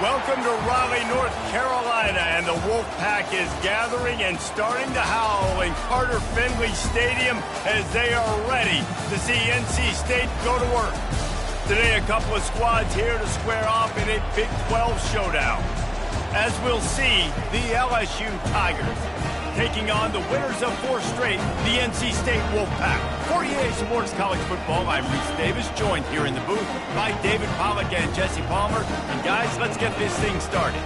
Welcome to Raleigh, North Carolina, and the Wolfpack is gathering and starting to howl in Carter Finley Stadium as they are ready to see NC State go to work. Today, a couple of squads here to square off in a Big 12 showdown. As we'll see, the LSU Tigers taking on the winners of 4 straight, the NC State Wolfpack. For EA Sports College Football, I'm Reese Davis, joined here in the booth by David Pollack and Jesse Palmer. And guys, let's get this thing started.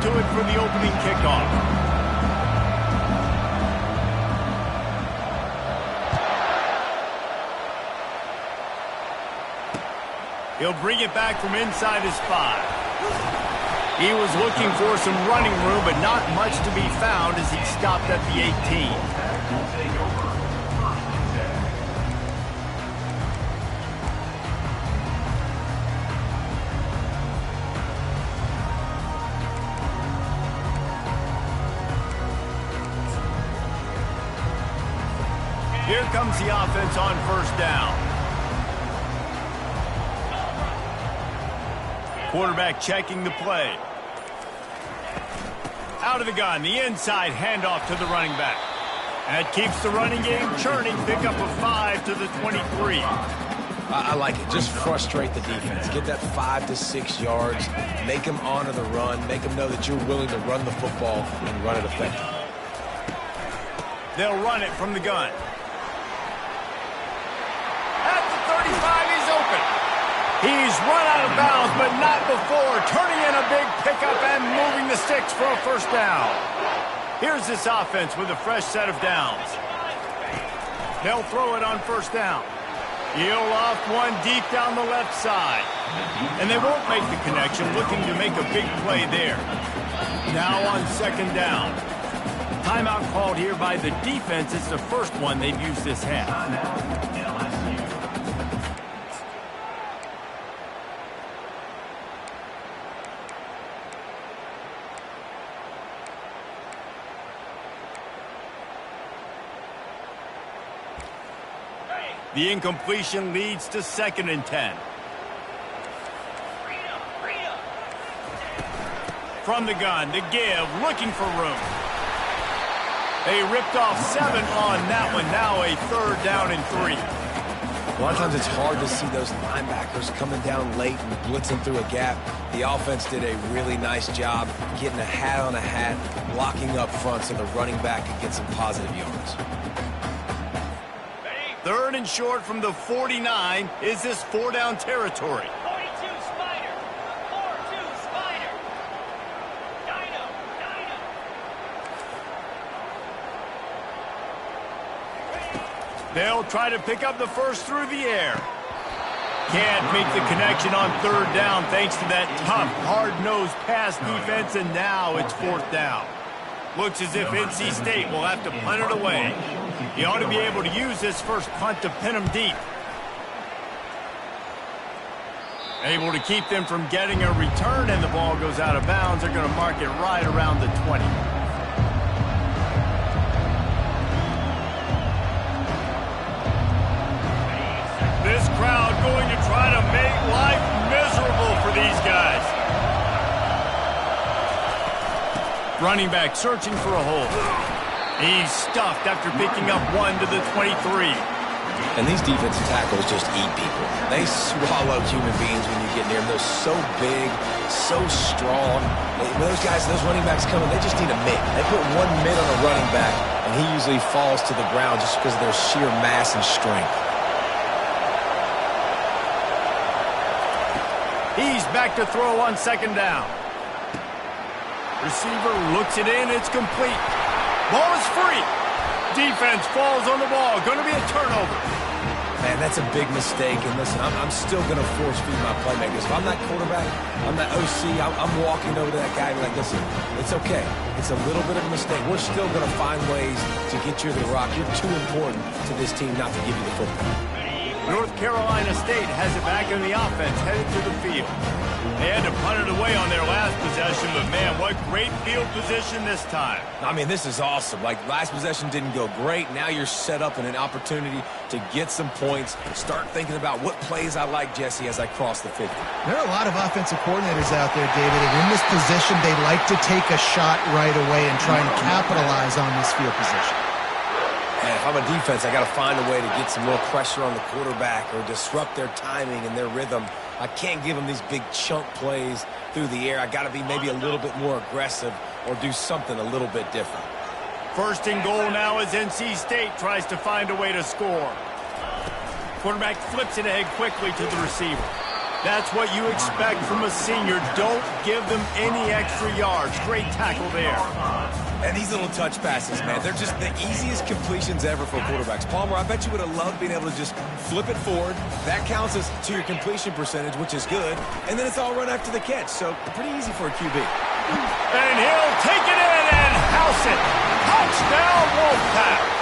To it for the opening kickoff. He'll bring it back from inside his 5. He was looking for some running room, but not much to be found as he stopped at the 18. Here comes the offense on first down. Quarterback checking the play. Out of the gun, the inside handoff to the running back. That keeps the running game churning. Pick up a 5 to the 23. I like it. Just frustrate the defense. Get that 5 to 6 yards. Make them honor the run. Make them know that you're willing to run the football and run it effectively. They'll run it from the gun. At the 35, he's open. He's run out of bounds, but not before. Turning in a big pickup and moving the sticks for a first down. Here's this offense with a fresh set of downs. They'll throw it on first down. He'll off one deep down the left side. And they won't make the connection, looking to make a big play there. Now on second down. Timeout called here by the defense. It's the first one they've used this half. The incompletion leads to 2nd and 10. From the gun, the give, looking for room. They ripped off 7 on that one. Now a 3rd down and 3. A lot of times it's hard to see those linebackers coming down late and blitzing through a gap. The offense did a really nice job getting a hat on a hat, blocking up front so the running back could get some positive yards. 3rd and short from the 49. Is this 4-down territory? 42 Spider. 4-2 Spider. Dino. They'll try to pick up the first through the air. Can't make the connection on 3rd down thanks to that tough, hard-nosed pass defense, and now it's 4th down. Looks as if NC State will have to punt it away. He ought to be able to use this first punt to pin them deep. Able to keep them from getting a return, and the ball goes out of bounds. They're going to mark it right around the 20. This crowd going to try to make life miserable for these guys. Running back searching for a hole. He's stuffed after picking up 1 to the 23. And these defensive tackles just eat people. They swallow human beings when you get near them. They're so big, so strong. When those guys, those running backs come in, they just need a mitt. They put 1 mitt on a running back, and he usually falls to the ground just because of their sheer mass and strength. He's back to throw on 2nd down. Receiver looks it in. It's complete. Ball is free. Defense falls on the ball. Going to be a turnover. Man, that's a big mistake. And listen, I'm still going to force feed my playmakers. If I'm that quarterback, I'm that OC, I'm walking over to that guy and be like, listen, it's okay. It's a little bit of a mistake. We're still going to find ways to get you to the rock. You're too important to this team not to give you the football. North Carolina State has it back in the offense, headed to the field. They had to punt it away on their last possession, but man, what great field position this time. I mean, this is awesome. Like, last possession didn't go great. Now you're set up in an opportunity to get some points. Start thinking about what plays I like, Jesse, as I cross the 50. There are a lot of offensive coordinators out there, David, and in this position, they like to take a shot right away and try and capitalize on this field position. And if I'm a defense, I got to find a way to get some more pressure on the quarterback or disrupt their timing and their rhythm. I can't give them these big chunk plays through the air. I got to be maybe a little bit more aggressive or do something a little bit different. First and goal now as NC State tries to find a way to score. Quarterback flips it ahead quickly to the receiver. That's what you expect from a senior. Don't give them any extra yards. Great tackle there. And these little touch passes, man, they're just the easiest completions ever for quarterbacks. Palmer, I bet you would have loved being able to just flip it forward. That counts as to your completion percentage, which is good. And then it's all run after the catch, so pretty easy for a QB. And he'll take it in and house it. Touchdown, Wolfpack.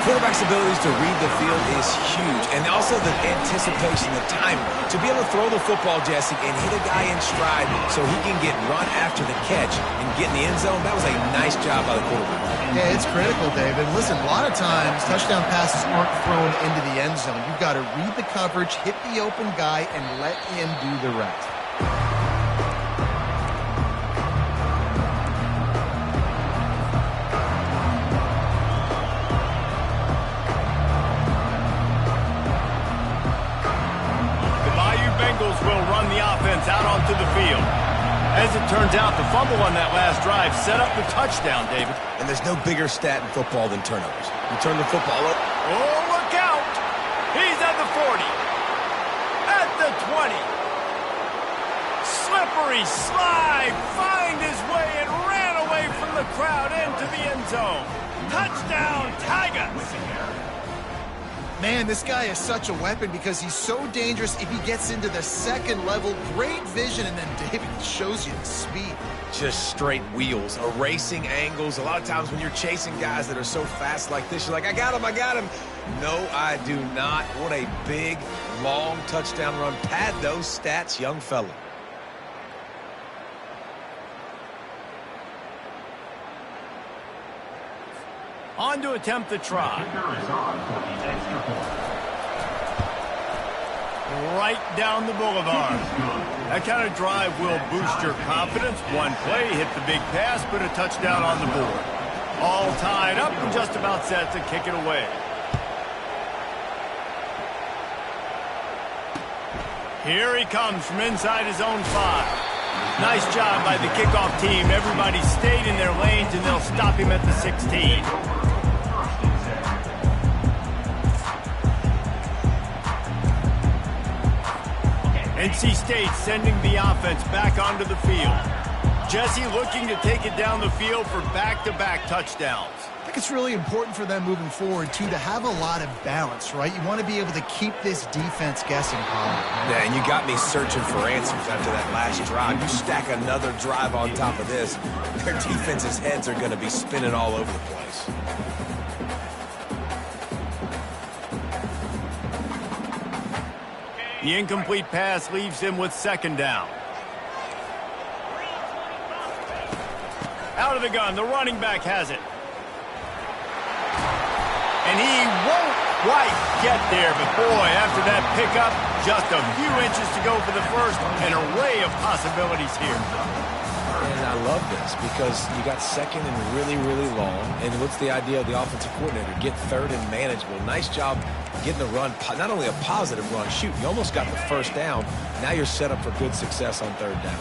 Quarterback's abilities to read the field is huge, and also the anticipation, the timing. To be able to throw the football, Jesse, and hit a guy in stride so he can get run after the catch and get in the end zone, that was a nice job by the quarterback. Yeah, it's critical, David. Listen, a lot of times, touchdown passes aren't thrown into the end zone. You've got to read the coverage, hit the open guy, and let him do the rest. Will run the offense out onto the field. As it turns out, the fumble on that last drive set up the touchdown, David. And there's no bigger stat in football than turnovers. You turn the football up. Oh, look out! He's at the 40. At the 20. Slippery slide. Find his way and ran away from the crowd into the end zone. Touchdown, Tigers! Man, this guy is such a weapon because he's so dangerous if he gets into the second level. Great vision, and then David shows you the speed. Just straight wheels, erasing angles. A lot of times when you're chasing guys that are so fast like this, you're like, I got him, I got him. No, I do not. What a big, long touchdown run. Pad those stats, young fella. On to attempt the try. Right down the boulevard. That kind of drive will boost your confidence. One play, hit the big pass, put a touchdown on the board. All tied up and just about set to kick it away. Here he comes from inside his own 5. Nice job by the kickoff team. Everybody stayed in their lanes, and they'll stop him at the 16. NC State sending the offense back onto the field. Jesse looking to take it down the field for back-to-back touchdowns. I think it's really important for them moving forward, too, to have a lot of balance, right? You want to be able to keep this defense guessing, Colin. Yeah, and you got me searching for answers after that last drive. You stack another drive on top of this, their defense's heads are going to be spinning all over the place. The incomplete pass leaves him with second down. Out of the gun, the running back has it. And he won't quite get there, but boy, after that pickup, just a few inches to go for the first, an array of possibilities here. And I love this because you got second and really, really long. And what's the idea of the offensive coordinator? Get third and manageable. Nice job getting the run, not only a positive run, shoot, you almost got the first down. Now you're set up for good success on third down.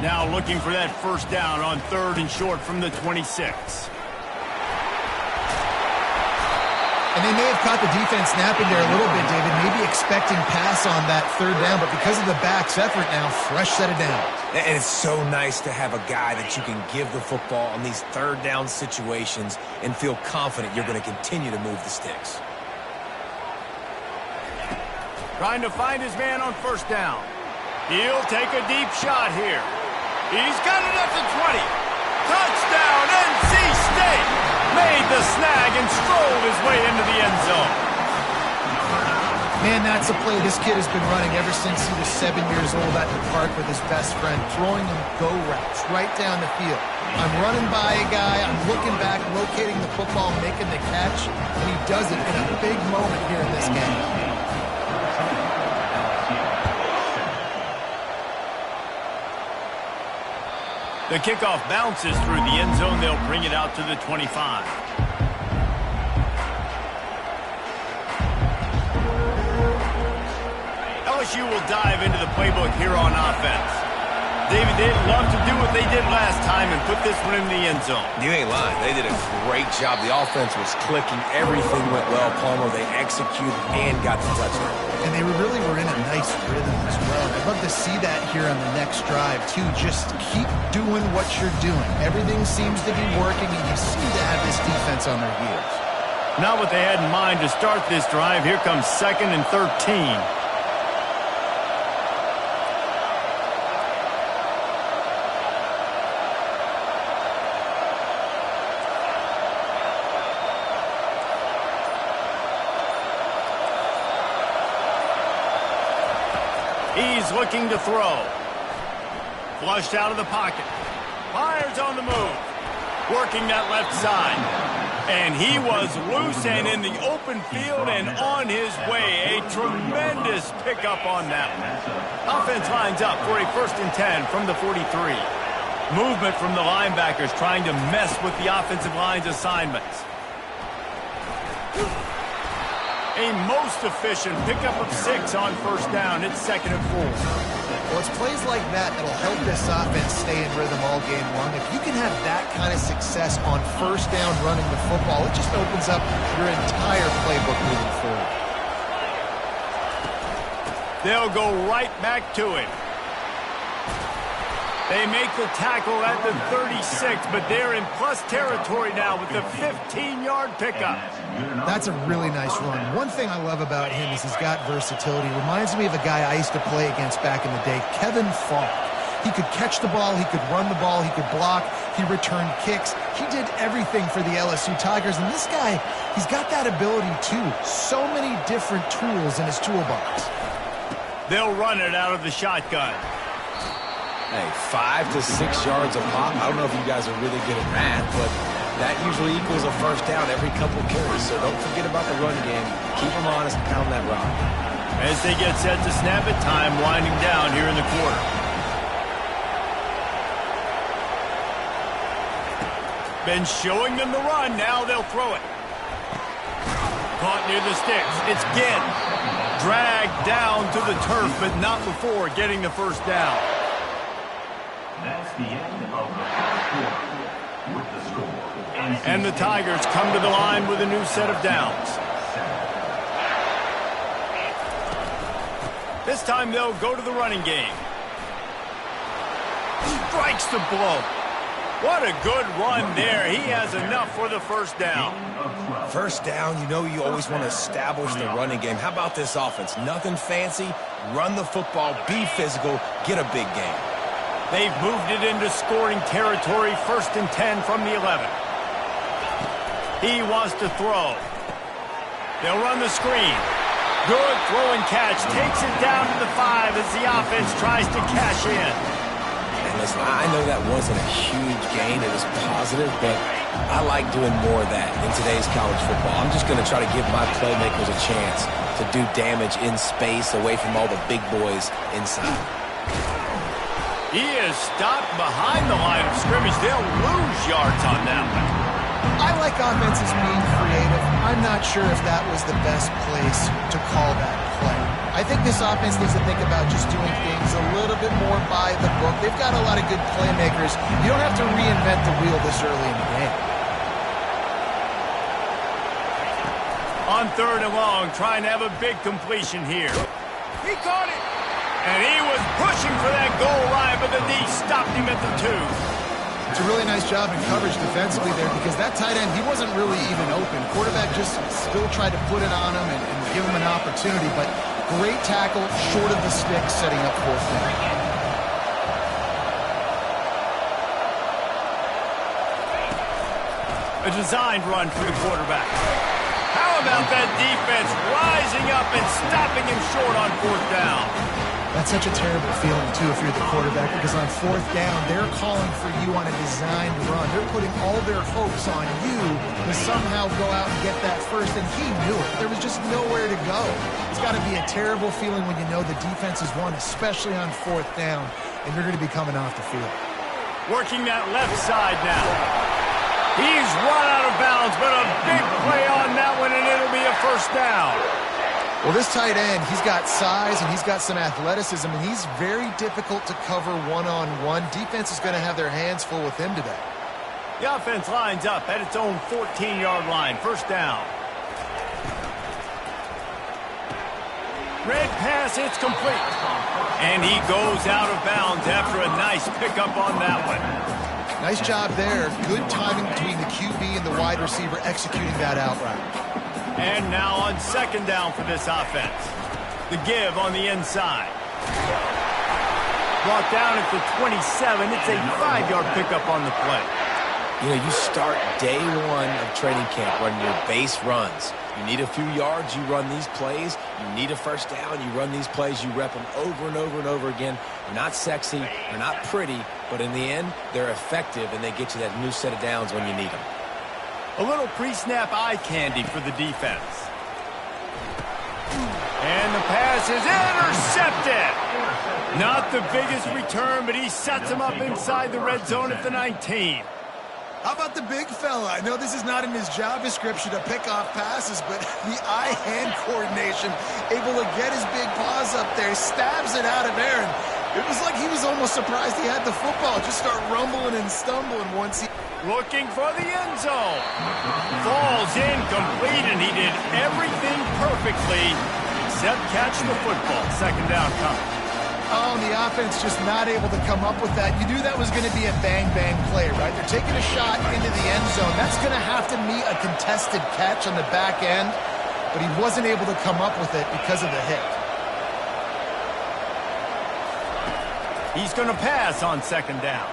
Now looking for that first down on third and short from the 26. And they may have caught the defense napping there a little bit, David, maybe expecting pass on that third down, but because of the back's effort now, fresh set of downs. And it's so nice to have a guy that you can give the football on these third down situations and feel confident you're going to continue to move the sticks. Trying to find his man on first down. He'll take a deep shot here. He's got it at the 20. Touchdown, NC State! Made the snag and strolled his way into the end zone. Man, that's a play this kid has been running ever since he was 7 years old at the park with his best friend, throwing him go routes right down the field. I'm running by a guy, I'm looking back, locating the football, making the catch, and he does it in a big moment here in this game. The kickoff bounces through the end zone. They'll bring it out to the 25. LSU will dive into the playbook here on offense. David, they'd love to do what they did last time and put this one in the end zone. You ain't lying. They did a great job. The offense was clicking. Everything went well, Palmer. They executed and got the touchdown. And they really were in a nice rhythm as well. I'd love to see that here on the next drive, too. Just keep doing what you're doing. Everything seems to be working, and you seem to have this defense on their heels. Not what they had in mind to start this drive. Here comes 2nd and 13. He's looking to throw. Flushed out of the pocket. Fires on the move. Working that left side. And he was loose and in the open field and on his way. A tremendous pickup on that one. Offense lines up for a 1st and 10 from the 43. Movement from the linebackers trying to mess with the offensive line's assignments. A most efficient pickup of 6 on first down. It's 2nd and 4. Well, it's plays like that that'll help this offense stay in rhythm all game long. If you can have that kind of success on first down running the football, it just opens up your entire playbook moving forward. They'll go right back to him. They make the tackle at the 36, but they're in plus territory now with the 15-yard pickup. That's a really nice run. One thing I love about him is he's got versatility. Reminds me of a guy I used to play against back in the day, Kevin Falk. He could catch the ball, he could run the ball, he could block, he returned kicks. He did everything for the LSU Tigers, and this guy, he's got that ability too. So many different tools in his toolbox. They'll run it out of the shotgun. Hey, 5 to 6 yards a pop. I don't know if you guys are really good at math, but that usually equals a first down every couple carries. So don't forget about the run game. Keep them honest and pound that rock. As they get set to snap it, time winding down here in the quarter. Been showing them the run. Now they'll throw it. Caught near the sticks. It's Ginn. Dragged down to the turf, but not before getting the first down. That's the end of the first quarter with the score. And the Tigers come to the line with a new set of downs. This time they'll go to the running game. Strikes the blow. What a good run there. He has enough for the first down. First down, you know you always want to establish the running game. How about this offense? Nothing fancy. Run the football, be physical, get a big game. They've moved it into scoring territory, 1st and 10 from the 11. He wants to throw. They'll run the screen. Good throw and catch. Takes it down to the 5 as the offense tries to cash in. And listen, I know that wasn't a huge gain. It was positive, but I like doing more of that in today's college football. I'm just going to try to give my playmakers a chance to do damage in space away from all the big boys inside. He is stopped behind the line of scrimmage. They'll lose yards on that one. I like offenses being creative. I'm not sure if that was the best place to call that play. I think this offense needs to think about just doing things a little bit more by the book. They've got a lot of good playmakers. You don't have to reinvent the wheel this early in the game. On 3rd and long, trying to have a big completion here. He caught it. And he was pushing for that goal line, but the D stopped him at the 2. It's a really nice job in coverage defensively there because that tight end, he wasn't really even open. Quarterback just still tried to put it on him and give him an opportunity, but great tackle short of the stick, setting up 4th down. A designed run for the quarterback. How about that defense rising up and stopping him short on 4th down? That's such a terrible feeling, too, if you're the quarterback, because on 4th down, they're calling for you on a designed run. They're putting all their hopes on you to somehow go out and get that first, and he knew it. There was just nowhere to go. It's got to be a terrible feeling when you know the defense has won, especially on 4th down, and you're going to be coming off the field. Working that left side now. He's run out of bounds, but a big play on that one, and it'll be a 1st down. Well, this tight end, he's got size and he's got some athleticism, and he's very difficult to cover one-on-one. Defense is going to have their hands full with him today. The offense lines up at its own 14-yard line. 1st down. Red pass, it's complete. And he goes out of bounds after a nice pickup on that one. Nice job there. Good timing between the QB and the wide receiver executing that out route. And now on 2nd down for this offense. The give on the inside. Brought down at the 27. It's a 5-yard pickup on the play. You know, you start day 1 of training camp running your base runs. You need a few yards, you run these plays. You need a 1st down, you run these plays. You rep them over and over and over again. They're not sexy, they're not pretty, but in the end, they're effective, and they get you that new set of downs when you need them. A little pre-snap eye candy for the defense. And the pass is intercepted. Not the biggest return, but he sets him up inside the red zone at the 19. How about the big fella? I know this is not in his job description to pick off passes, but the eye-hand coordination, able to get his big paws up there, stabs it out of there, and it was like he was almost surprised he had the football. Just start rumbling and stumbling once he... Looking for the end zone. Falls incomplete, and he did everything perfectly except catch the football. 2nd down coming. Oh, and the offense just not able to come up with that. You knew that was going to be a bang-bang play, right? They're taking a shot into the end zone. That's going to have to meet a contested catch on the back end, but he wasn't able to come up with it because of the hit. He's going to pass on 2nd down.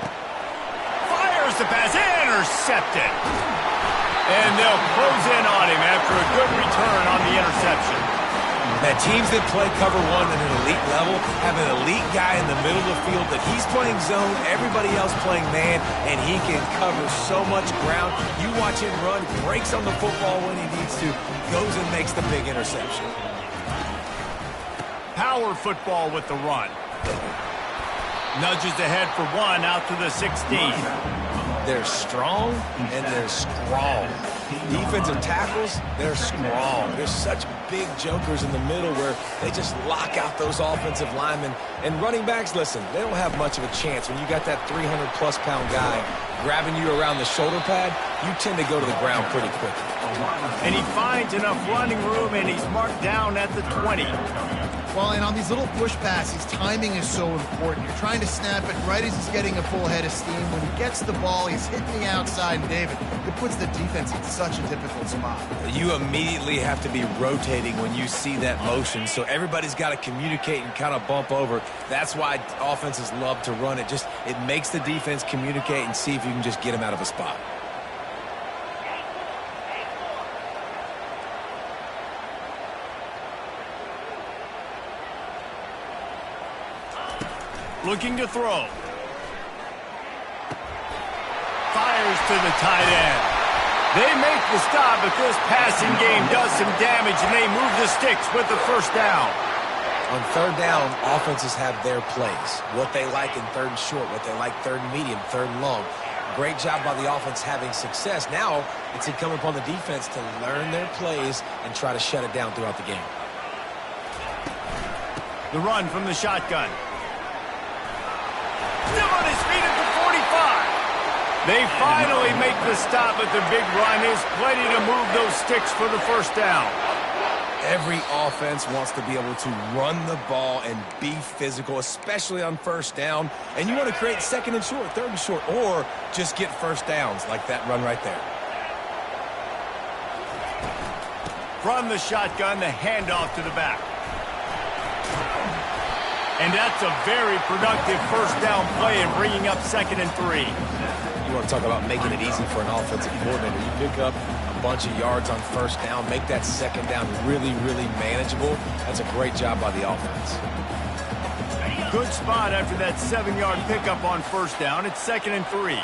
Fires the pass, intercepted. And they'll close in on him after a good return on the interception. Now, teams that play cover 1 at an elite level have an elite guy in the middle of the field that he's playing zone, everybody else playing man, and he can cover so much ground. You watch him run, breaks on the football when he needs to, goes and makes the big interception. Power football with the run. Nudges ahead for 1 out to the 16. They're strong and they're strong. Defensive tackles, they're strong. There's such big jokers in the middle where they just lock out those offensive linemen. And running backs, listen, they don't have much of a chance. When you got that 300-plus pound guy grabbing you around the shoulder pad, you tend to go to the ground pretty quickly. And he finds enough running room, and he's marked down at the 20. Well, and on these little push passes, timing is so important. You're trying to snap it right as he's getting a full head of steam. When he gets the ball, he's hitting the outside, and David, it puts the defense in such a difficult spot. You immediately have to be rotating when you see that motion, so everybody's got to communicate and kind of bump over. That's why offenses love to run it. It makes the defense communicate and see if you can just get them out of a spot. Looking to throw. Fires to the tight end. They make the stop, but this passing game does some damage, and they move the sticks with the 1st down. On 3rd down, offenses have their plays. What they like in 3rd and short, what they like 3rd and medium, 3rd and long. Great job by the offense having success. Now it's incumbent upon the defense to learn their plays and try to shut it down throughout the game. The run from the shotgun. Still on his feet at the 45. They finally make the stop at the big run. Is plenty to move those sticks for the first down. Every offense wants to be able to run the ball and be physical, especially on first down. And you want to create second and short, third and short, or just get first downs like that run right there. From the shotgun, the handoff to the back. And that's a very productive first down play and bringing up 2nd and 3. You want to talk about making it easy for an offensive coordinator. You pick up a bunch of yards on first down, make that second down really, really manageable. That's a great job by the offense. Good spot after that 7-yard pickup on first down. It's 2nd and 3.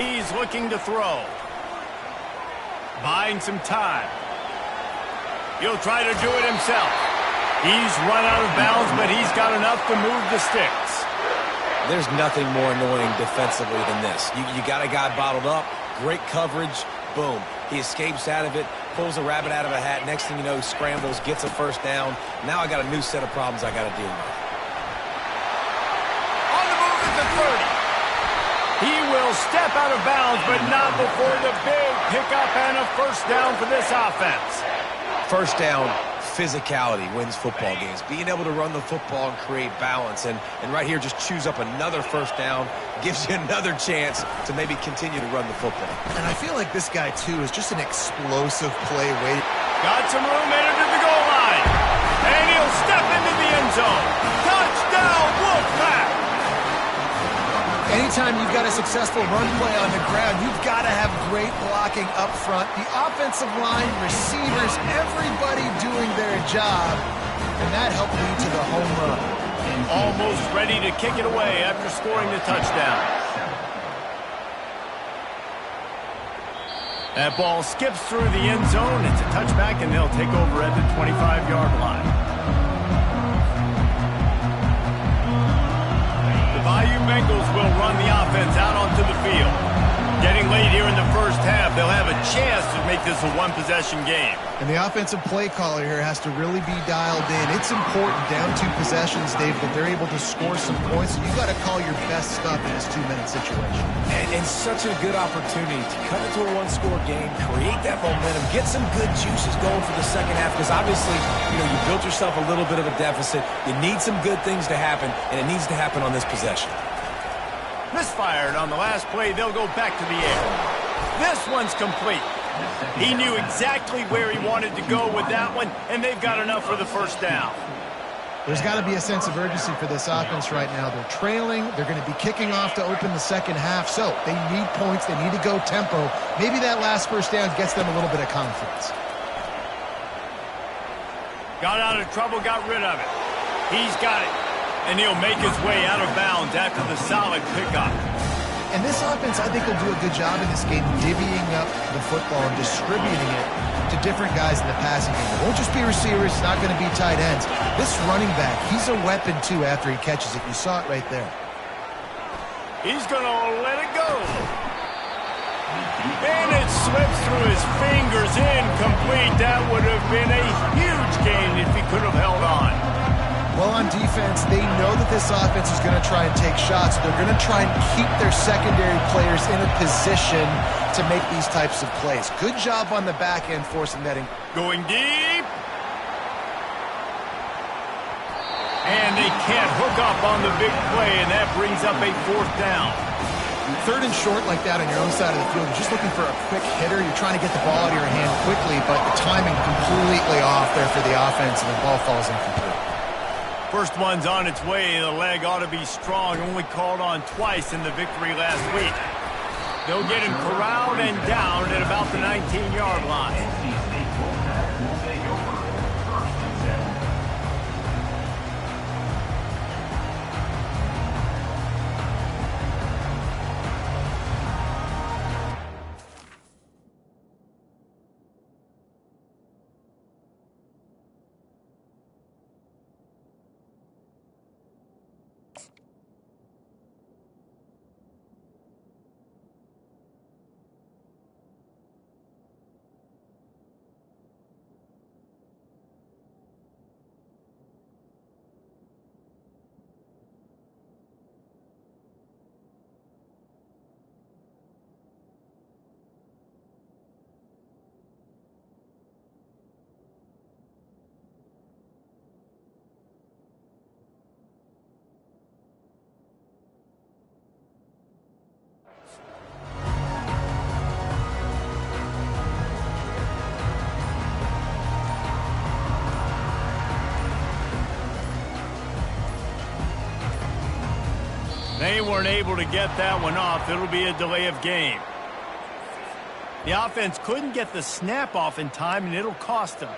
He's looking to throw. Buying some time. He'll try to do it himself. He's run out of bounds, but he's got enough to move the sticks. There's nothing more annoying defensively than this. You got a guy bottled up, great coverage, boom. He escapes out of it, pulls a rabbit out of a hat. Next thing you know, scrambles, gets a first down. Now I got a new set of problems I got to deal with. On the move at the 30. He will step out of bounds, but not before the big pickup and a first down for this offense. First down, physicality wins football games. Being able to run the football and create balance. And right here, just choose up another first down, gives you another chance to maybe continue to run the football. And I feel like this guy, too, is just an explosive play. Got some room, headed to the goal line. And he'll step into the end zone. Touchdown, Wolfpack! Anytime you've got a successful run play on the ground, you've got to have great blocking up front. The offensive line, receivers, everybody doing their job. And that helped lead to the home run. Almost ready to kick it away after scoring the touchdown. That ball skips through the end zone. It's a touchback, and they'll take over at the 25-yard line. The Bayou Bengals will run the offense out onto the field. Getting late here in the first half, they'll have a chance to make this a one-possession game. And the offensive play caller here has to really be dialed in. It's important down 2 possessions, Dave, that they're able to score some points. So you got to call your best stuff in this 2-minute situation. And such a good opportunity to cut into a one-score game, create that momentum, get some good juices going for the second half. Because obviously, you built yourself a little bit of a deficit. You need some good things to happen, and it needs to happen on this possession. Misfired on the last play. They'll go back to the air. This one's complete. He knew exactly where he wanted to go with that one, and they've got enough for the first down. There's got to be a sense of urgency for this offense right now. They're trailing. They're going to be kicking off to open the second half, so they need points. They need to go tempo. Maybe that last first down gets them a little bit of confidence. Got out of trouble, got rid of it. He's got it. And he'll make his way out of bounds after the solid pickup. And this offense, I think, will do a good job in this game divvying up the football and distributing it to different guys in the passing game. It won't just be receivers. It's not going to be tight ends. This running back, he's a weapon, too, after he catches it. You saw it right there. He's going to let it go. And it slips through his fingers, incomplete. That would have been a huge gain if he could have held on. Well, on defense, they know that this offense is going to try and take shots. They're going to try and keep their secondary players in a position to make these types of plays. Good job on the back end forcing that in. Going deep. And they can't hook up on the big play, and that brings up a 4th down. 3rd and short like that on your own side of the field, you're just looking for a quick hitter. You're trying to get the ball out of your hand quickly, but the timing completely off there for the offense, and the ball falls incomplete. First one's on its way. The leg ought to be strong. Only called on twice in the victory last week. They'll get him corralled and down at about the 19-yard line. They weren't able to get that one off. It'll be a delay of game. The offense couldn't get the snap off in time, and it'll cost them.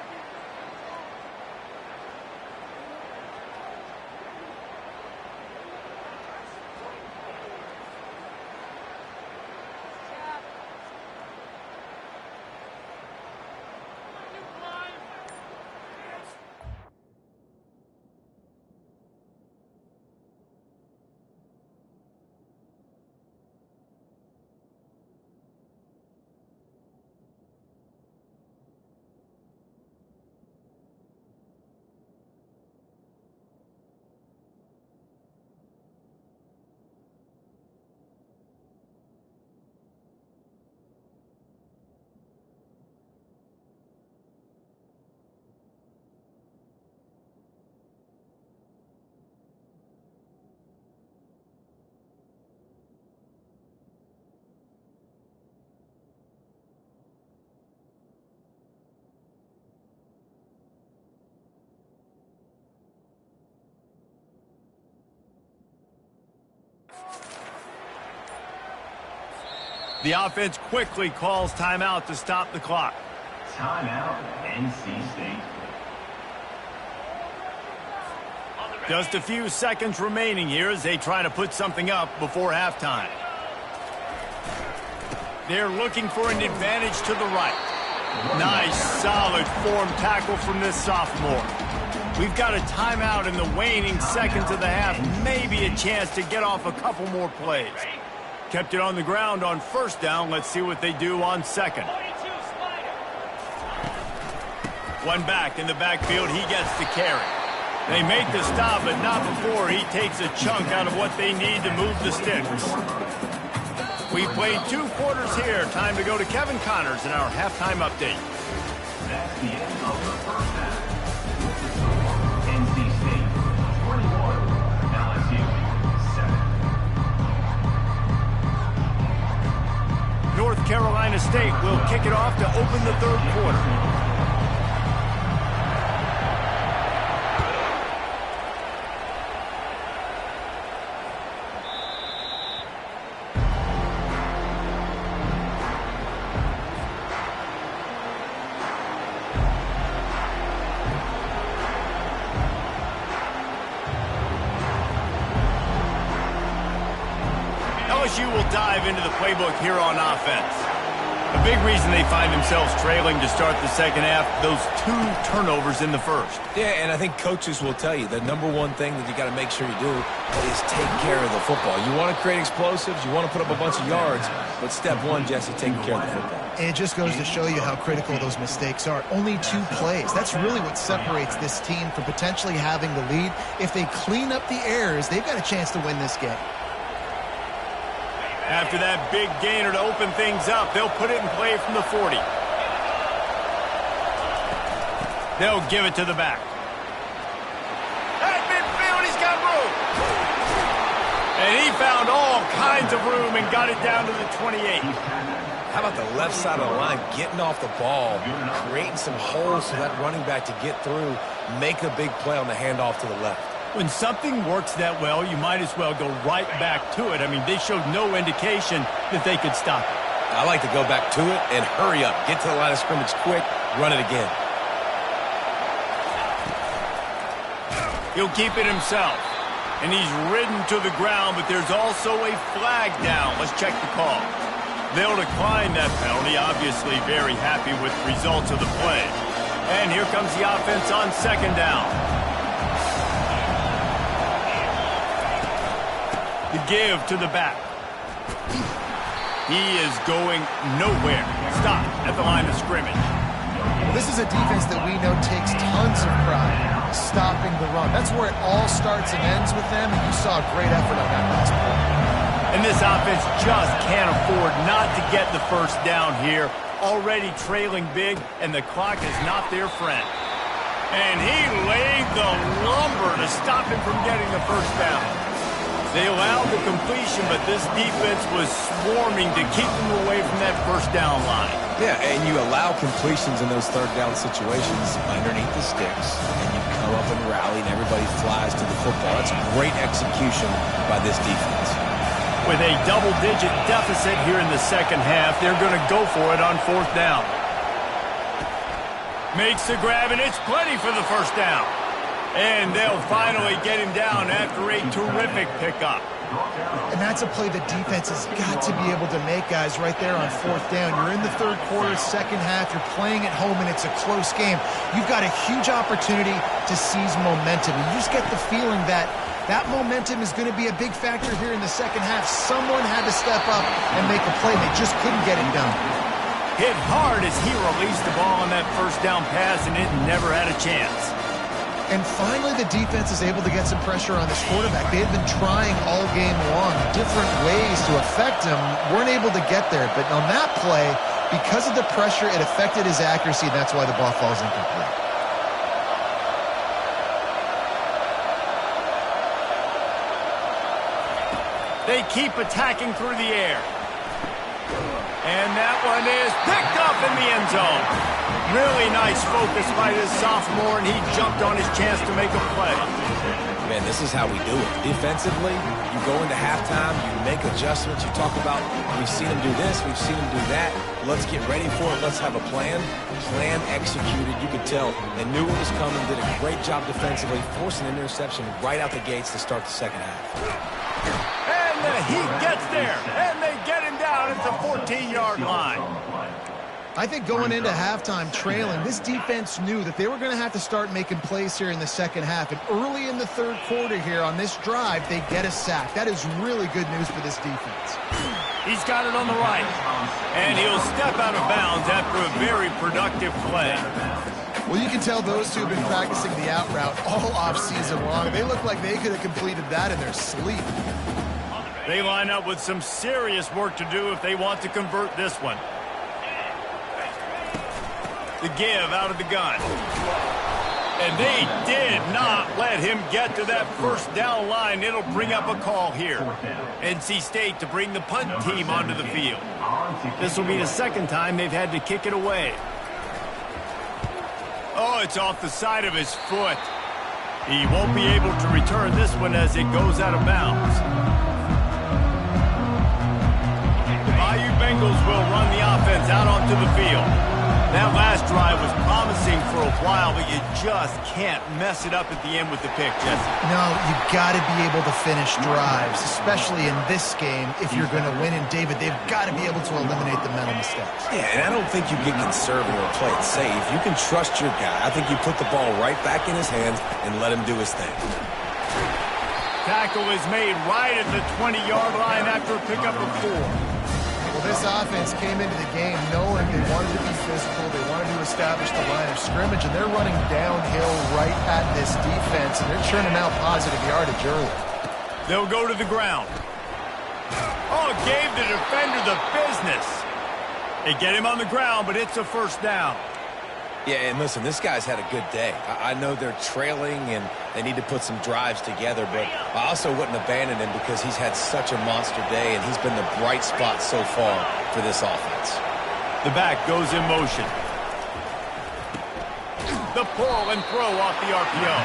The offense quickly calls timeout to stop the clock. Timeout, NC State. Just a few seconds remaining here as they try to put something up before halftime. They're looking for an advantage to the right. Nice, solid form tackle from this sophomore. We've got a timeout in the waning seconds of the half. Maybe a chance to get off a couple more plays. Kept it on the ground on first down. Let's see what they do on second. One back in the backfield. He gets the carry. They make the stop, but not before he takes a chunk out of what they need to move the sticks. We played 2 quarters here. Time to go to Kevin Connors in our halftime update. That's the end of the first half. NC State 21, LSU 7. North Carolina State will kick it off to open the third quarter. LSU will dive into the playbook here on offense. A big reason they find themselves trailing to start the second half, those 2 turnovers in the first. Yeah, and I think coaches will tell you the number one thing that you got to make sure you do is take care of the football. You want to create explosives, you want to put up a bunch of yards, but step one, Jesse, taking care of the football. And it just goes to show you how critical those mistakes are. Only 2 plays. That's really what separates this team from potentially having the lead. If they clean up the errors, they've got a chance to win this game. After that big gainer to open things up, they'll put it in play from the 40. They'll give it to the back. At midfield, he's got room. And he found all kinds of room and got it down to the 28. How about the left side of the line, getting off the ball, creating some holes for that running back to get through, make a big play on the handoff to the left. When something works that well, you might as well go right back to it. I mean, they showed no indication that they could stop it. I like to go back to it and hurry up. Get to the line of scrimmage quick, run it again. He'll keep it himself. And he's ridden to the ground, but there's also a flag down. Let's check the call. They'll decline that penalty, obviously very happy with the results of the play. And here comes the offense on second down. The give to the back. He is going nowhere. Stop at the line of scrimmage. Well, this is a defense that we know takes tons of pride stopping the run. That's where it all starts and ends with them, and you saw a great effort on that last play. And this offense just can't afford not to get the first down here. Already trailing big, and the clock is not their friend. And he laid the lumber to stop him from getting the first down. They allowed the completion, but this defense was swarming to keep them away from that first down line. Yeah, and you allow completions in those third down situations underneath the sticks, and you come up and rally, and everybody flies to the football. That's great execution by this defense. With a double-digit deficit here in the second half, they're going to go for it on fourth down. Makes the grab, and it's plenty for the first down. And they'll finally get him down after a terrific pickup. And that's a play the defense has got to be able to make, guys, right there on fourth down. You're in the third quarter, second half. You're playing at home, and it's a close game. You've got a huge opportunity to seize momentum. You just get the feeling that that momentum is going to be a big factor here in the second half. Someone had to step up and make a play. They just couldn't get it done. Hit hard as he released the ball on that first down pass, and it never had a chance. And finally, the defense is able to get some pressure on this quarterback. They had been trying all game long different ways to affect him, weren't able to get there. But on that play, because of the pressure, it affected his accuracy, and that's why the ball falls incomplete. They keep attacking through the air. And that one is picked up in the end zone. Really nice focus by this sophomore, and he jumped on his chance to make a play. Man, this is how we do it. Defensively, you go into halftime, you make adjustments. You talk about, we've seen him do this, we've seen him do that. Let's get ready for it. Let's have a plan. Plan executed. You could tell they knew it was coming, did a great job defensively, forcing an interception right out the gates to start the second half. And he gets there, and they get him down at the 14-yard line. I think going into halftime trailing, this defense knew that they were going to have to start making plays here in the second half. And early in the third quarter here on this drive, they get a sack. That is really good news for this defense. He's got it on the right, and he'll step out of bounds after a very productive play. Well, you can tell those two have been practicing the out route all offseason long. They look like they could have completed that in their sleep. They line up with some serious work to do if they want to convert this one. The give out of the gun. And they did not let him get to that first down line. It'll bring up a call here. NC State to bring the punt team onto the field. This will be the second time they've had to kick it away. Oh, it's off the side of his foot. He won't be able to return this one as it goes out of bounds. The Bayou Bengals will run the offense out onto the field. That last drive was promising for a while, but you just can't mess it up at the end with the pick, Jesse. No, you've got to be able to finish drives, especially in this game. If you're going to win, and David, they've got to be able to eliminate the mental mistakes. Yeah, and I don't think you get conservative or play it safe. You can trust your guy. I think you put the ball right back in his hands and let him do his thing. Tackle is made right at the 20-yard line after a pickup of 4. Well, this offense came into the game knowing they wanted to be physical, they wanted to establish the line of scrimmage, and they're running downhill right at this defense, and they're churning out positive yardage early. They'll go to the ground. Oh, gave the defender the business. They get him on the ground, but it's a first down. Yeah, and listen, this guy's had a good day. I know they're trailing and they need to put some drives together, but I also wouldn't abandon him because he's had such a monster day and he's been the bright spot so far for this offense. The back goes in motion. The pull and throw off the RPO.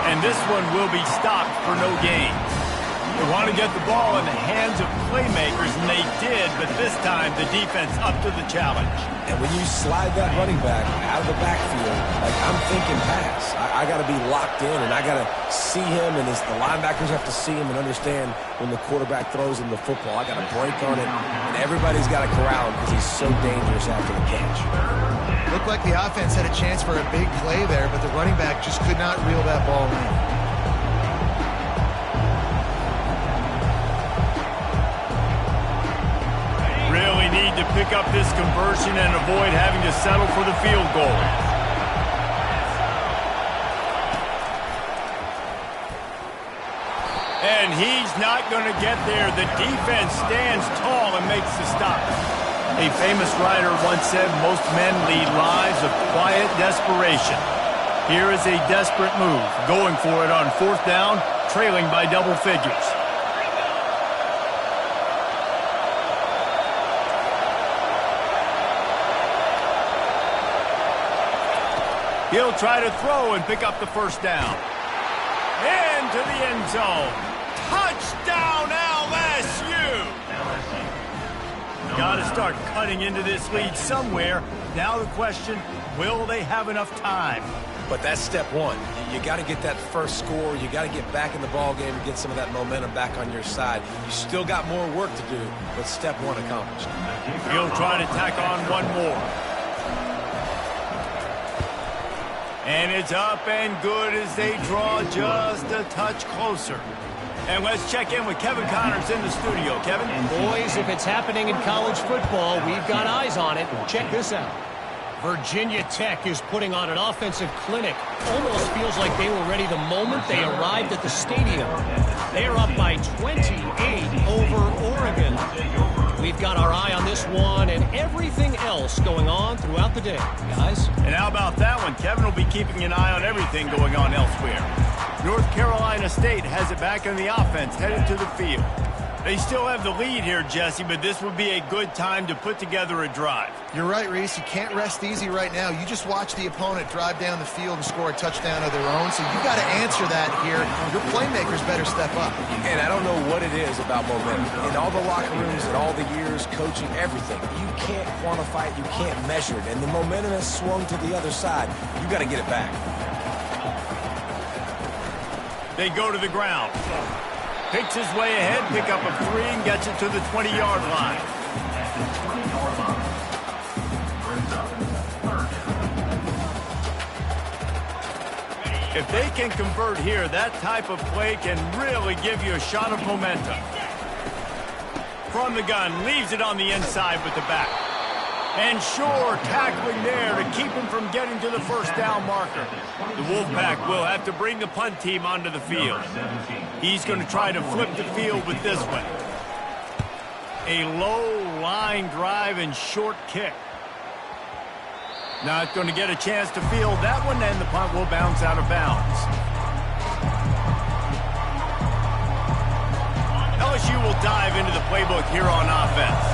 And this one will be stopped for no gain. They want to get the ball in the hands of playmakers, and they did, but this time the defense up to the challenge. And when you slide that running back out of the backfield, like I'm thinking pass. I got to be locked in, and I got to see him, and as the linebackers have to see him and understand when the quarterback throws him the football, I got to break on it, and everybody's got to corral him because he's so dangerous after the catch. Looked like the offense had a chance for a big play there, but the running back just could not reel that ball in. Really need to pick up this conversion and avoid having to settle for the field goal. And he's not going to get there. The defense stands tall and makes the stop. A famous writer once said, most men lead lives of quiet desperation. Here is a desperate move, going for it on fourth down, trailing by double figures. He'll try to throw and pick up the first down. Into the end zone. Touchdown, LSU! Got to start cutting into this lead somewhere. Now the question, will they have enough time? But that's step one. You got to get that first score. You got to get back in the ball game and get some of that momentum back on your side. You still got more work to do, but step one accomplished. He'll try to tack on one more. And it's up and good as they draw just a touch closer. And let's check in with Kevin Connors in the studio. Kevin? Boys, if it's happening in college football, we've got eyes on it. Check this out. Virginia Tech is putting on an offensive clinic. Almost feels like they were ready the moment they arrived at the stadium. They're up by 28 over Oregon. We've got our eye on this one and everything else going on throughout the day, guys. And how about that one? Kevin will be keeping an eye on everything going on elsewhere. North Carolina State has it back in the offense, headed to the field. They still have the lead here, Jesse, but this would be a good time to put together a drive. You're right, Reese. You can't rest easy right now. You just watch the opponent drive down the field and score a touchdown of their own, so you got to answer that here. Your playmakers better step up. And I don't know what it is about momentum. In all the locker rooms and all the years, coaching, everything, you can't quantify it, you can't measure it. And the momentum has swung to the other side. You got to get it back. They go to the ground. Picks his way ahead, pick up a 3, and gets it to the 20-yard line. If they can convert here, that type of play can really give you a shot of momentum. From the gun, leaves it on the inside with the back. And sure, tackling there to keep him from getting to the first down marker. The Wolfpack will have to bring the punt team onto the field. He's going to try to flip the field with this one. A low line drive and short kick. Not going to get a chance to field that one, and the punt will bounce out of bounds. LSU will dive into the playbook here on offense.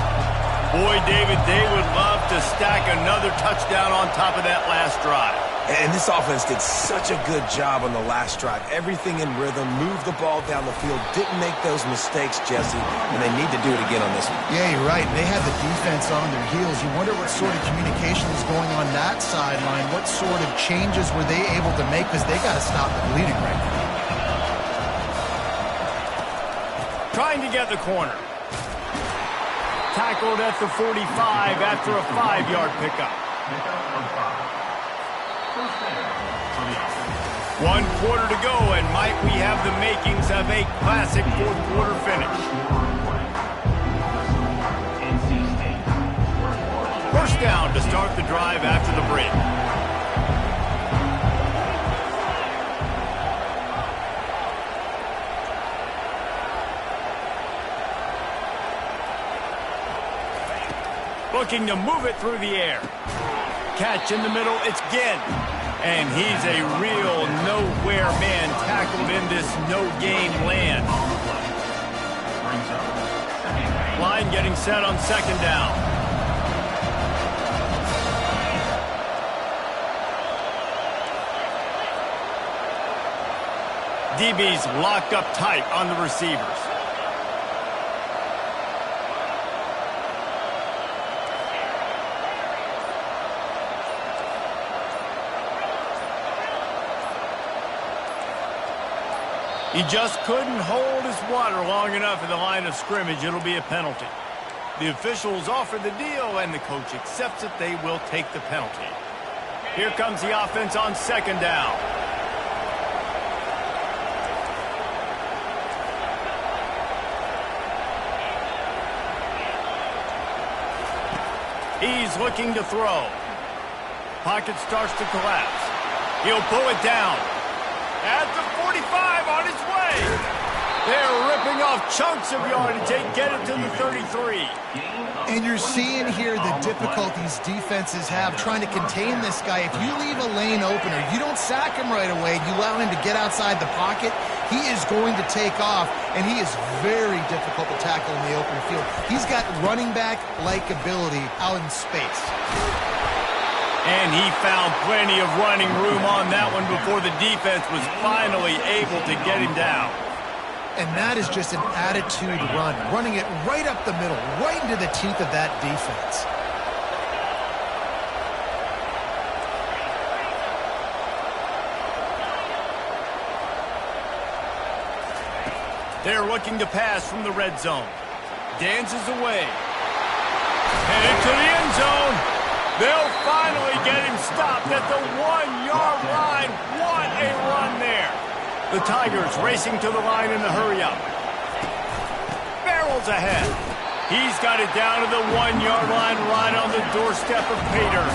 Boy, David, they would love to stack another touchdown on top of that last drive. And this offense did such a good job on the last drive. Everything in rhythm, moved the ball down the field, didn't make those mistakes, Jesse, and they need to do it again on this one. Yeah, you're right. They had the defense on their heels. You wonder what sort of communication is going on that sideline. What sort of changes were they able to make, because they got to stop the bleeding right now. Trying to get the corner. Tackled at the 45 after a 5-yard pickup. 1 quarter to go, and might we have the makings of a classic fourth-quarter finish. First down to start the drive after the break. Looking to move it through the air. Catch in the middle, it's Ginn. And he's a real nowhere man, tackled in this no-gain land. Line getting set on second down. DB's locked up tight on the receivers. He just couldn't hold his water long enough in the line of scrimmage. It'll be a penalty. The officials offer the deal, and the coach accepts it. They will take the penalty. Here comes the offense on second down. He's looking to throw. Pocket starts to collapse. He'll pull it down. At the 45, on its way. They're ripping off chunks of yardage. They get it to the 33. And you're seeing here the difficulties defenses have trying to contain this guy. If you leave a lane opener, you don't sack him right away, you allow him to get outside the pocket, he is going to take off, and he is very difficult to tackle in the open field. He's got running back-like ability out in space. And he found plenty of running room on that one before the defense was finally able to get him down. And that is just an attitude run, running it right up the middle, right into the teeth of that defense. They're looking to pass from the red zone. Dances away. Headed to the end zone. They'll finally get him stopped at the 1-yard line. What a run there. The Tigers racing to the line in the hurry-up. Barrels ahead. He's got it down to the 1-yard line right on the doorstep of Pater.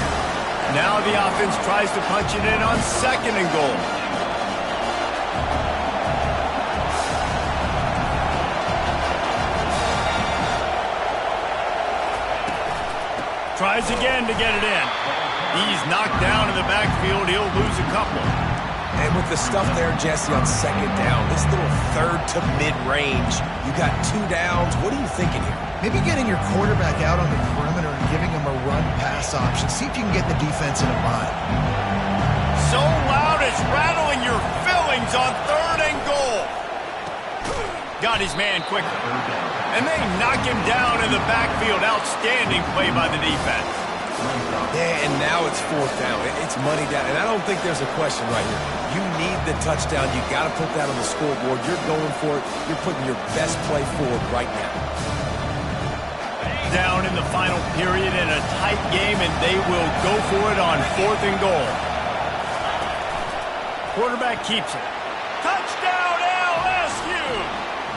Now the offense tries to punch it in on 2nd and goal. Tries again to get it in. He's knocked down in the backfield. He'll lose a couple. And with the stuff there, Jesse, on 2nd down, this little 3rd to mid-range, you got 2 downs. What are you thinking here? Maybe getting your quarterback out on the perimeter and giving him a run-pass option. See if you can get the defense in a bind. So loud it's rattling your fillings on 3rd and goal. Got his man quicker. And they knock him down in the backfield. Outstanding play by the defense. Yeah, and now it's 4th down. It's money down. And I don't think there's a question right here. You need the touchdown. You got to put that on the scoreboard. You're going for it. You're putting your best play forward right now. Down in the final period in a tight game, and they will go for it on 4th and goal. Quarterback keeps it. Touchdown, LSU!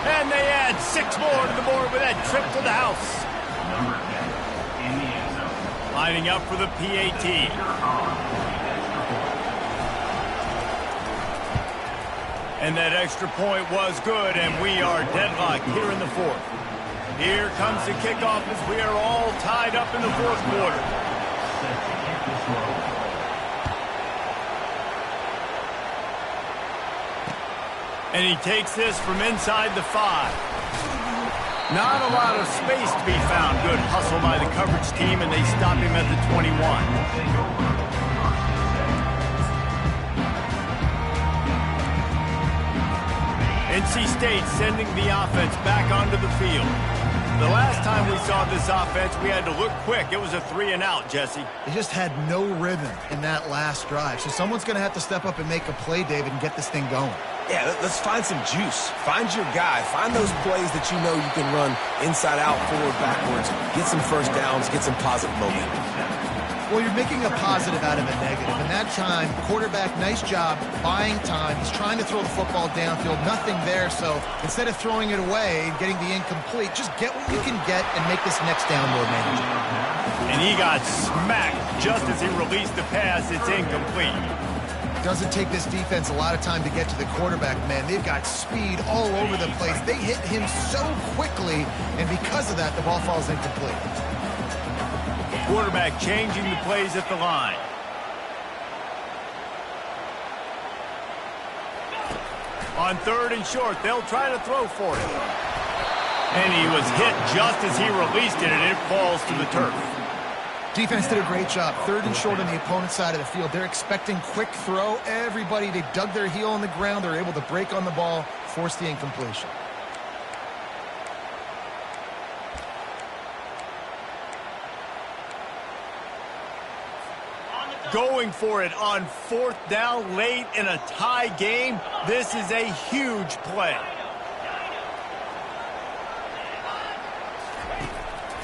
And they add 6 more to the board with that trip to the house. Number 10 in the end zone. Lining up for the PAT. And that extra point was good, and we are deadlocked here in the 4th. Here comes the kickoff as we are all tied up in the 4th quarter. And he takes this from inside the 5. Not a lot of space to be found. Good hustle by the coverage team, and they stop him at the 21. NC State sending the offense back onto the field. The last time we saw this offense, we had to look quick. It was a 3-and-out, Jesse. They just had no rhythm in that last drive. So someone's going to have to step up and make a play, David, and get this thing going. Yeah, let's find some juice. Find your guy. Find those plays that you know you can run inside out, forward, backwards. Get some first downs. Get some positive momentum. Well, you're making a positive out of a negative. And that time, quarterback, nice job, buying time. He's trying to throw the football downfield. Nothing there. So instead of throwing it away and getting the incomplete, just get what you can get and make this next down more manageable. And he got smacked just as he released the pass. It's incomplete. Doesn't take this defense a lot of time to get to the quarterback, man. They've got speed all over the place. They hit him so quickly, and because of that, the ball falls incomplete. Quarterback changing the plays at the line. On 3rd and short, they'll try to throw for it. And he was hit just as he released it, and it falls to the turf. Defense did a great job. 3rd and short on the opponent's side of the field. They're expecting quick throw. Everybody, they dug their heel on the ground. They're able to break on the ball, force the incompletion. Going for it on 4th down late in a tie game. This is a huge play.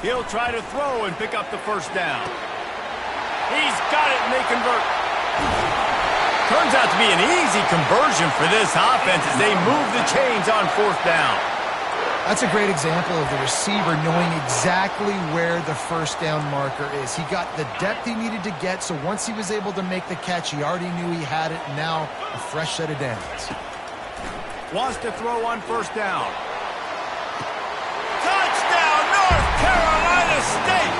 He'll try to throw and pick up the first down. He's got it, and they convert. Turns out to be an easy conversion for this offense as they move the chains on 4th down. That's a great example of the receiver knowing exactly where the first down marker is. He got the depth he needed to get, so once he was able to make the catch, he already knew he had it, and now a fresh set of downs. Wants to throw on 1st down. Touchdown, North Carolina State!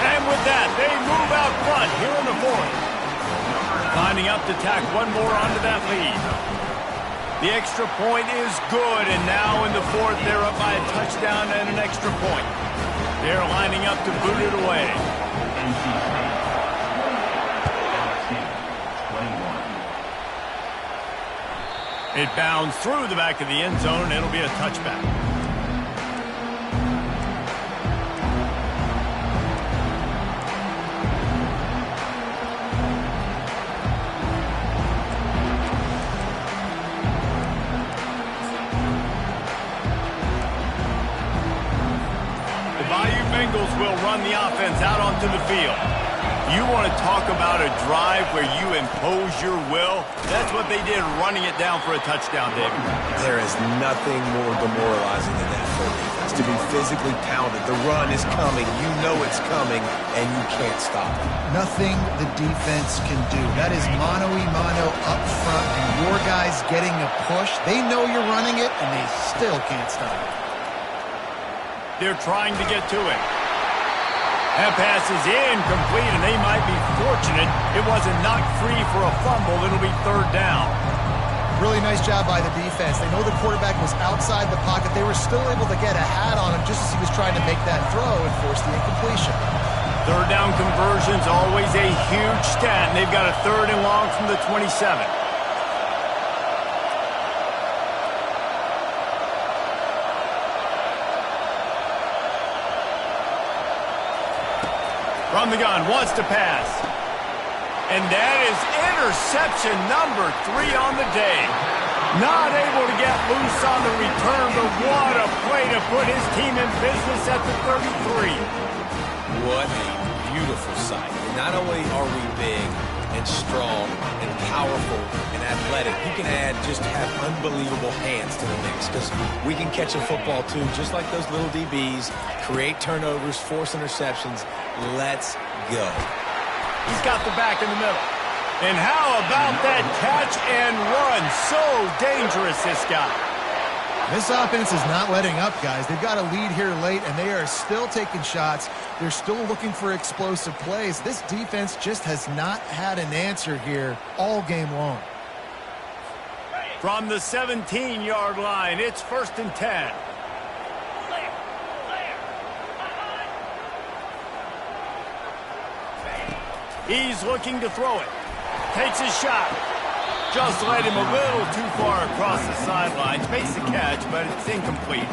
And with that, they move out front here in the 4th. Lining up to tack one more onto that lead. The extra point is good, and now in the 4th, they're up by a touchdown and an extra point. They're lining up to boot it away. It bounds through the back of the end zone. It'll be a touchback. Bengals will run the offense out onto the field. You want to talk about a drive where you impose your will? That's what they did, running it down for a touchdown, David. There is nothing more demoralizing than that for defense. To be physically pounded. The run is coming. You know it's coming, and you can't stop it. Nothing the defense can do. That is mano-a-mano up front, and your guys getting a push. They know you're running it, and they still can't stop it. They're trying to get to it. That pass is incomplete, and they might be fortunate it wasn't knocked free for a fumble. It'll be third down. Really nice job by the defense. They know the quarterback was outside the pocket. They were still able to get a hat on him just as he was trying to make that throw and force the incompletion. Third down conversion's always a huge stat, and they've got a 3rd and long from the 27. From the gun, wants to pass. And that is interception number 3 on the day. Not able to get loose on the return, but what a play to put his team in business at the 33. What a beautiful sight. Not only are we big and strong and powerful and athletic, you can have unbelievable hands to the mix, because we can catch a football too, just like those little DBs, create turnovers, force interceptions. Let's go. He's got the back in the middle. And how about that catch and run? So dangerous, this guy. This offense is not letting up, guys. They've got a lead here late, and they are still taking shots. They're still looking for explosive plays. This defense just has not had an answer here all game long. From the 17-yard line, it's 1st and 10. He's looking to throw it. Takes his shot. Just led him a little too far across the sidelines. Makes the catch, but it's incomplete.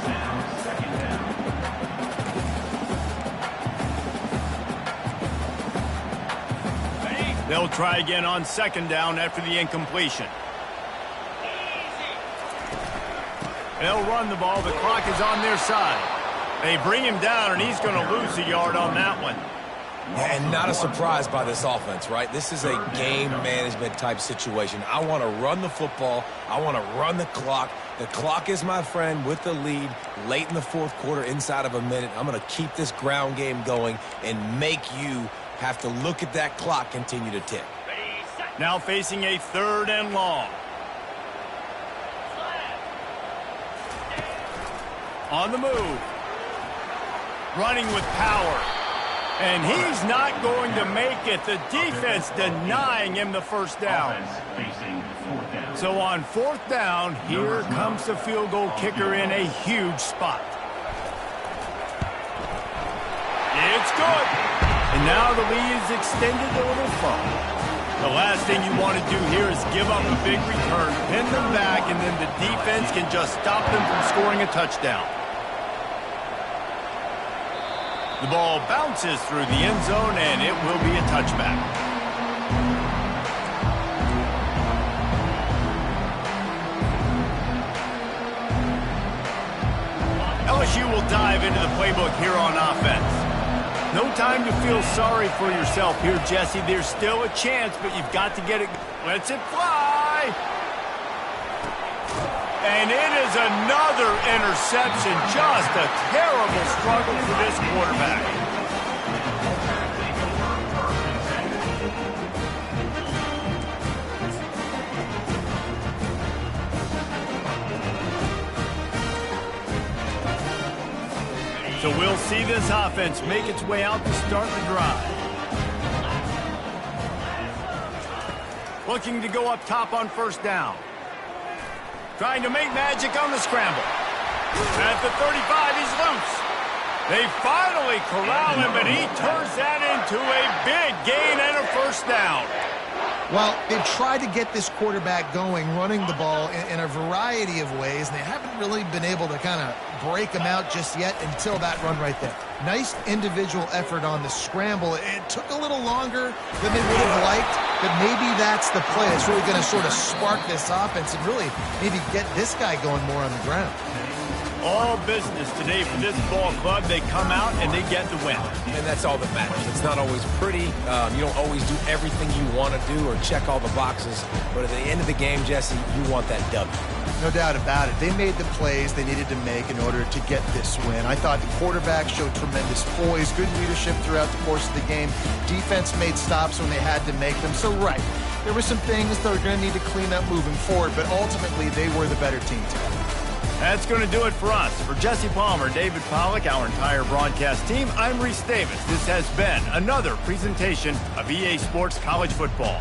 They'll try again on 2nd down after the incompletion. They'll run the ball. The clock is on their side. They bring him down, and he's going to lose a yard on that one. And not a surprise by this offense, right? This is a game management type situation. I want to run the football. I want to run the clock. The clock is my friend with the lead late in the 4th quarter, inside of a minute. I'm going to keep this ground game going and make you have to look at that clock continue to tick. Now facing a 3rd and long. On the move. Running with power. And he's not going to make it. The defense denying him the 1st down. So on 4th down, here comes the field goal kicker in a huge spot. It's good. And now the lead is extended a little further. The last thing you want to do here is give up a big return, pin them back, and then the defense can just stop them from scoring a touchdown. The ball bounces through the end zone, and it will be a touchback. LSU will dive into the playbook here on offense. No time to feel sorry for yourself here, Jesse. There's still a chance, but you've got to get it. Lets it fly. And it is another interception. Just a terrible struggle for this quarterback. So we'll see this offense make its way out to start the drive. Looking to go up top on 1st down. Trying to make magic on the scramble. At the 35, he's loose. They finally corral him, but he turns that into a big gain and a 1st down. Well, they've tried to get this quarterback going, running the ball in a variety of ways, and they haven't really been able to kind of break him out just yet until that run right there. Nice individual effort on the scramble. It took a little longer than they would have liked, but maybe that's the play. It's really going to sort of spark this offense and really maybe get this guy going more on the ground. All business today for this ball club. They come out and they get the win. And that's all that matters. It's not always pretty. You don't always do everything you want to do or check all the boxes. But at the end of the game, Jesse, you want that W. No doubt about it. They made the plays they needed to make in order to get this win. I thought the quarterback showed tremendous poise, good leadership throughout the course of the game. Defense made stops when they had to make them. So, right, there were some things that are going to need to clean up moving forward, but ultimately they were the better team today. That's going to do it for us. For Jesse Palmer, David Pollack, our entire broadcast team, I'm Reese Davis. This has been another presentation of EA Sports College Football.